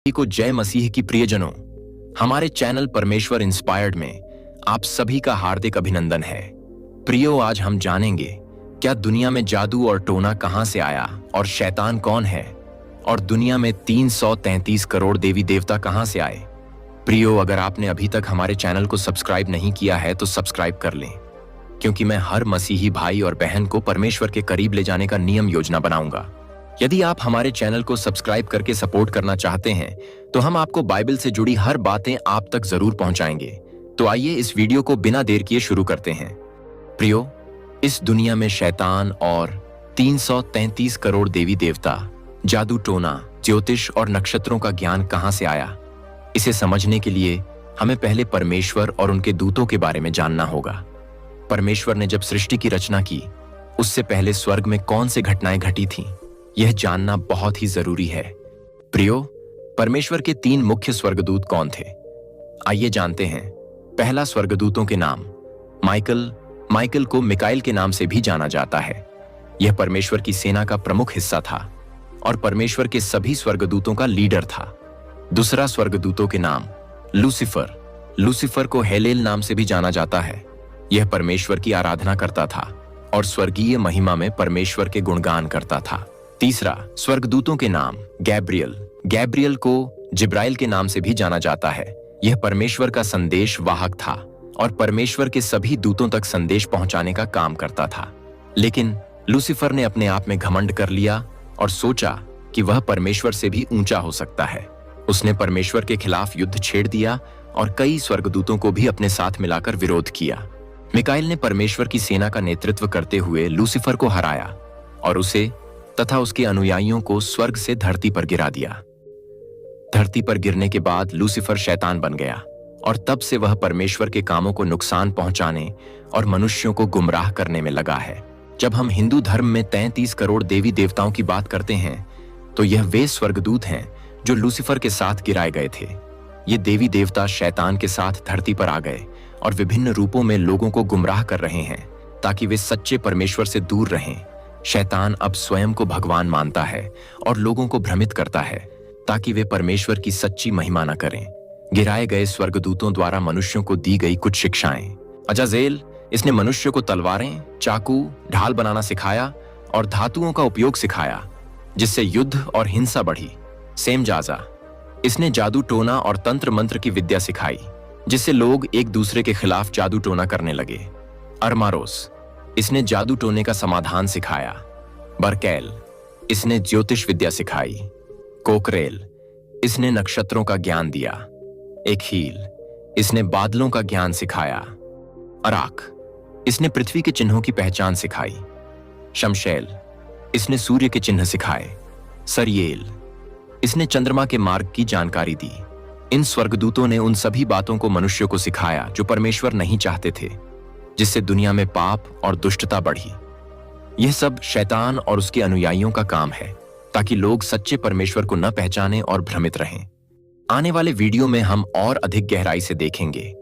सभी को जय मसीह की प्रियजनों। हमारे चैनल परमेश्वर इंस्पायर्ड में आप सभी का हार्दिक अभिनंदन है। प्रियो, आज हम जानेंगे क्या दुनिया में जादू और टोना कहां से आया और शैतान कौन है, और दुनिया में 333 करोड़ देवी देवता कहां से आए। प्रियो, अगर आपने अभी तक हमारे चैनल को सब्सक्राइब नहीं किया है तो सब्सक्राइब कर लें, क्योंकि मैं हर मसीही भाई और बहन को परमेश्वर के करीब ले जाने का नियम योजना बनाऊंगा। यदि आप हमारे चैनल को सब्सक्राइब करके सपोर्ट करना चाहते हैं तो हम आपको बाइबल से जुड़ी हर बातें आप तक जरूर पहुंचाएंगे। तो आइए इस वीडियो को बिना देर किए शुरू करते हैं। प्रियो, इस दुनिया में शैतान और 333 करोड़ देवी देवता, जादू टोना, ज्योतिष और नक्षत्रों का ज्ञान कहां से आया, इसे समझने के लिए हमें पहले परमेश्वर और उनके दूतों के बारे में जानना होगा। परमेश्वर ने जब सृष्टि की रचना की, उससे पहले स्वर्ग में कौन सी घटनाएं घटी थीं, यह जानना बहुत ही जरूरी है। प्रियो, परमेश्वर के 3 मुख्य स्वर्गदूत कौन थे? आइए जानते हैं। पहला स्वर्गदूतों के नाम माइकल को मिकाइल के नाम से भी जाना जाता है। यह परमेश्वर की सेना का प्रमुख हिस्सा था और परमेश्वर के सभी स्वर्गदूतों का लीडर था। दूसरा स्वर्गदूतों के नाम लूसीफर को हेलेल नाम से भी जाना जाता है। यह परमेश्वर की आराधना करता था और स्वर्गीय महिमा में परमेश्वर के गुणगान करता था। तीसरा स्वर्गदूतों के नाम गैब्रियल को जिब्राइल के नाम से भी जाना जाता है। यह परमेश्वर का संदेश वाहक था और परमेश्वर के सभी दूतों तक संदेश पहुंचाने का काम करता था। लेकिन लूसीफर ने अपने आप में घमंड कर लिया और सोचा कि वह परमेश्वर से भी ऊंचा हो सकता है। उसने परमेश्वर के खिलाफ युद्ध छेड़ दिया और कई स्वर्गदूतों को भी अपने साथ मिलाकर विरोध किया। मिकाइल ने परमेश्वर की सेना का नेतृत्व करते हुए लूसीफर को हराया और उसे तथा उसके अनुयायियों को स्वर्ग से धरती पर गिरा दिया। धरती पर गिरने के बाद लूसीफर शैतान बन गया और तब से वह परमेश्वर के कामों को नुकसान पहुंचाने और मनुष्यों को गुमराह करने में लगा है। जब हम हिंदू धर्म में 33 करोड़ देवी देवताओं की बात करते हैं तो यह वे स्वर्गदूत हैं जो लूसीफर के साथ गिराए गए थे। ये देवी देवता शैतान के साथ धरती पर आ गए और विभिन्न रूपों में लोगों को गुमराह कर रहे हैं ताकि वे सच्चे परमेश्वर से दूर रहें। शैतान अब स्वयं को भगवान मानता है और लोगों को भ्रमित करता है ताकि वे परमेश्वर की सच्ची महिमा न करें। गिराए गए स्वर्गदूतों द्वारा मनुष्यों को दी गई कुछ शिक्षाएं। अजाजेल, इसने मनुष्य को तलवारें, चाकू, ढाल बनाना सिखाया और धातुओं का उपयोग सिखाया, जिससे युद्ध और हिंसा बढ़ी। सेमजाजा, इसने जादू टोना और तंत्र मंत्र की विद्या सिखाई, जिससे लोग एक दूसरे के खिलाफ जादू टोना करने लगे। अरमारोस, इसने जादू टोने का समाधान सिखाया। बरकैल, इसने ज्योतिष विद्या सिखाई। कोकरेल, इसने नक्षत्रों का ज्ञान दिया। एकहील, इसने बादलों का ज्ञान सिखाया। अराक, इसने पृथ्वी के चिन्हों की पहचान सिखाई। शमशेल, इसने सूर्य के चिन्ह सिखाए। सरियेल, इसने चंद्रमा के मार्ग की जानकारी दी। इन स्वर्गदूतों ने उन सभी बातों को मनुष्य को सिखाया जो परमेश्वर नहीं चाहते थे, जिससे दुनिया में पाप और दुष्टता बढ़ी। यह सब शैतान और उसके अनुयायियों का काम है ताकि लोग सच्चे परमेश्वर को न पहचानें और भ्रमित रहें। आने वाले वीडियो में हम और अधिक गहराई से देखेंगे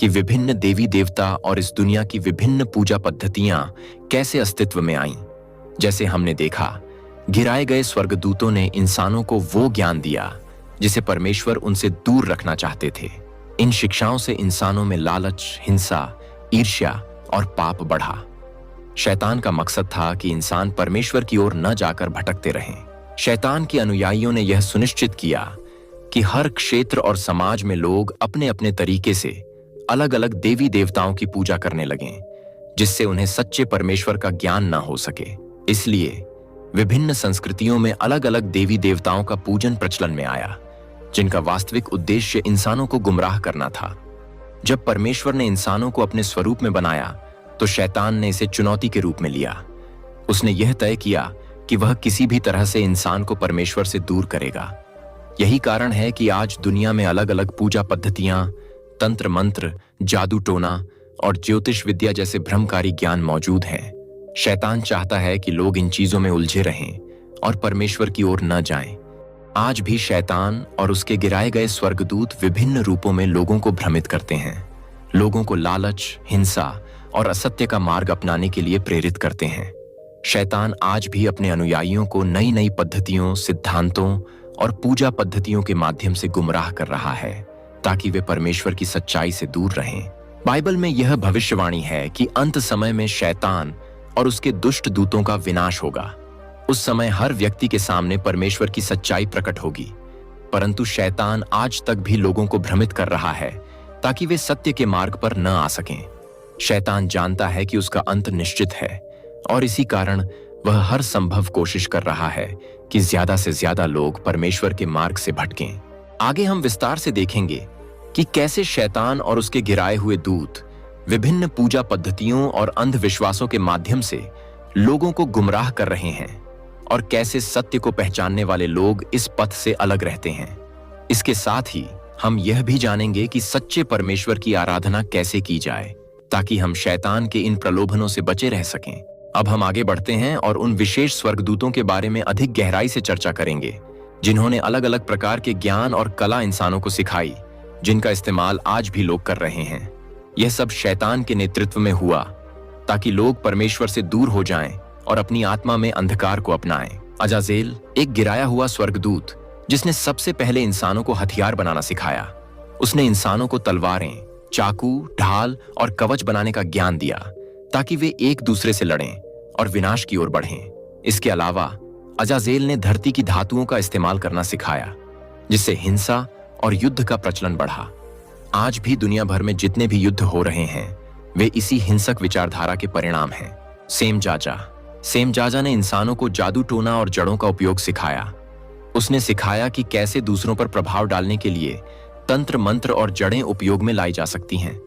कि विभिन्न देवी देवता और इस दुनिया की विभिन्न पूजा पद्धतियां कैसे अस्तित्व में आईं। जैसे हमने देखा, गिराए गए स्वर्गदूतों ने इंसानों को वो ज्ञान दिया जिसे परमेश्वर उनसे दूर रखना चाहते थे। इन शिक्षाओं से इंसानों में लालच, हिंसा, ईर्ष्या और पाप बढ़ा। शैतान का मकसद था कि इंसान परमेश्वर की ओर न जाकर भटकते रहें। शैतान के अनुयायियों ने यह सुनिश्चित किया कि हर क्षेत्र और समाज में लोग अपने अपने तरीके से अलग अलग देवी देवताओं की पूजा करने लगें, जिससे उन्हें सच्चे परमेश्वर का ज्ञान न हो सके। इसलिए विभिन्न संस्कृतियों में अलग अलग देवी देवताओं का पूजन प्रचलन में आया, जिनका वास्तविक उद्देश्य इंसानों को गुमराह करना था। जब परमेश्वर ने इंसानों को अपने स्वरूप में बनाया तो शैतान ने इसे चुनौती के रूप में लिया। उसने यह तय किया कि वह किसी भी तरह से इंसान को परमेश्वर से दूर करेगा। यही कारण है कि आज दुनिया में अलग अलग पूजा पद्धतियां, तंत्र मंत्र, जादू टोना और ज्योतिष विद्या जैसे भ्रमकारी ज्ञान मौजूद हैं। शैतान चाहता है कि लोग इन चीजों में उलझे रहें और परमेश्वर की ओर न जाएं। आज भी शैतान और उसके गिराए गए स्वर्गदूत विभिन्न रूपों में लोगों को भ्रमित करते हैं, लोगों को लालच, हिंसा और असत्य का मार्ग अपनाने के लिए प्रेरित करते हैं। शैतान आज भी अपने अनुयायियों को नई नई पद्धतियों, सिद्धांतों और पूजा पद्धतियों के माध्यम से गुमराह कर रहा है ताकि वे परमेश्वर की सच्चाई से दूर रहें। बाइबल में यह भविष्यवाणी है कि अंत समय में शैतान और उसके दुष्ट दूतों का विनाश होगा। उस समय हर व्यक्ति के सामने परमेश्वर की सच्चाई प्रकट होगी, परंतु शैतान आज तक भी लोगों को भ्रमित कर रहा है ताकि वे सत्य के मार्ग पर न आ सकें। शैतान जानता है कि उसका अंत निश्चित है और इसी कारण वह हर संभव कोशिश कर रहा है कि ज्यादा से ज्यादा लोग परमेश्वर के मार्ग से भटकें। आगे हम विस्तार से देखेंगे कि कैसे शैतान और उसके गिराए हुए दूत विभिन्न पूजा पद्धतियों और अंधविश्वासों के माध्यम से लोगों को गुमराह कर रहे हैं और कैसे सत्य को पहचानने वाले लोग इस पथ से अलग रहते हैं। इसके साथ ही हम यह भी जानेंगे कि सच्चे परमेश्वर की आराधना कैसे की जाए ताकि हम शैतान के इन प्रलोभनों से बचे रह सकें। अब हम आगे बढ़ते हैं और उन विशेष स्वर्गदूतों के बारे में अधिक गहराई से चर्चा करेंगे जिन्होंने अलग अलग प्रकार के ज्ञान और कला इंसानों को सिखाई, जिनका इस्तेमाल आज भी लोग कर रहे हैं। यह सब शैतान के नेतृत्व में हुआ ताकि लोग परमेश्वर से दूर हो जाएं और अपनी आत्मा में अंधकार को अपनाएं। अजाजेल एक गिराया हुआ स्वर्गदूत जिसने सबसे पहले इंसानों को हथियार बनाना सिखाया। उसने इंसानों को तलवारें, चाकू, ढाल और कवच बनाने का ज्ञान दिया ताकि वे एक दूसरे से लड़ें और विनाश की ओर बढ़ें। इसके अलावा अजाजेल ने धरती की धातुओं का इस्तेमाल करना सिखाया, जिससे हिंसा और युद्ध का प्रचलन बढ़ा। आज भी दुनिया भर में जितने भी युद्ध हो रहे हैं वे इसी हिंसक विचारधारा के परिणाम हैं। सेम जाजा ने इंसानों को जादू टोना और जड़ों का उपयोग सिखाया। उसने सिखाया कि कैसे दूसरों पर प्रभाव डालने के लिए तंत्र मंत्र और जड़ें उपयोग में लाई जा सकती हैं।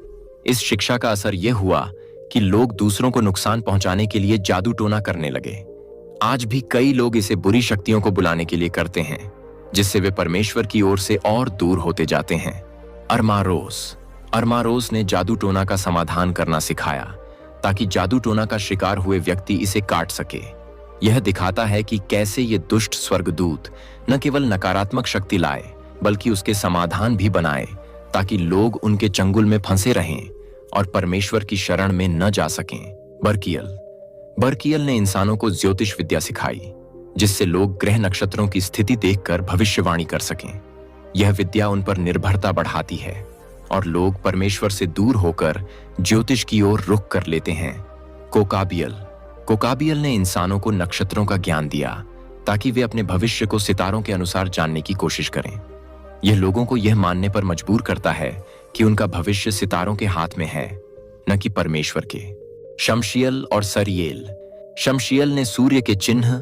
इस शिक्षा का असर यह हुआ कि लोग दूसरों को नुकसान पहुंचाने के लिए जादू टोना करने लगे। आज भी कई लोग इसे बुरी शक्तियों को बुलाने के लिए करते हैं, जिससे वे परमेश्वर की ओर से और दूर होते जाते हैं। अरमारोस ने जादू टोना का समाधान करना सिखाया ताकि जादू टोना का शिकार हुए व्यक्ति इसे काट सके। यह दिखाता है कि कैसे ये दुष्ट स्वर्गदूत न केवल नकारात्मक शक्ति लाए बल्कि उसके समाधान भी बनाए ताकि लोग उनके चंगुल में फंसे रहें और परमेश्वर की शरण में न जा सकें। बरकियल ने इंसानों को ज्योतिष विद्या सिखाई, जिससे लोग ग्रह नक्षत्रों की स्थिति देखकर भविष्यवाणी कर सकें। यह विद्या उन पर निर्भरता बढ़ाती है और लोग परमेश्वर से दूर होकर ज्योतिष की ओर रुख कर लेते हैं। कोकाबियल ने इंसानों को नक्षत्रों का ज्ञान दिया ताकि वे अपने भविष्य को सितारों के अनुसार जानने की कोशिश करें। यह लोगों को यह मानने पर मजबूर करता है कि उनका भविष्य सितारों के हाथ में है, न कि परमेश्वर के। शमशियल और सरियेल ने सूर्य के चिन्ह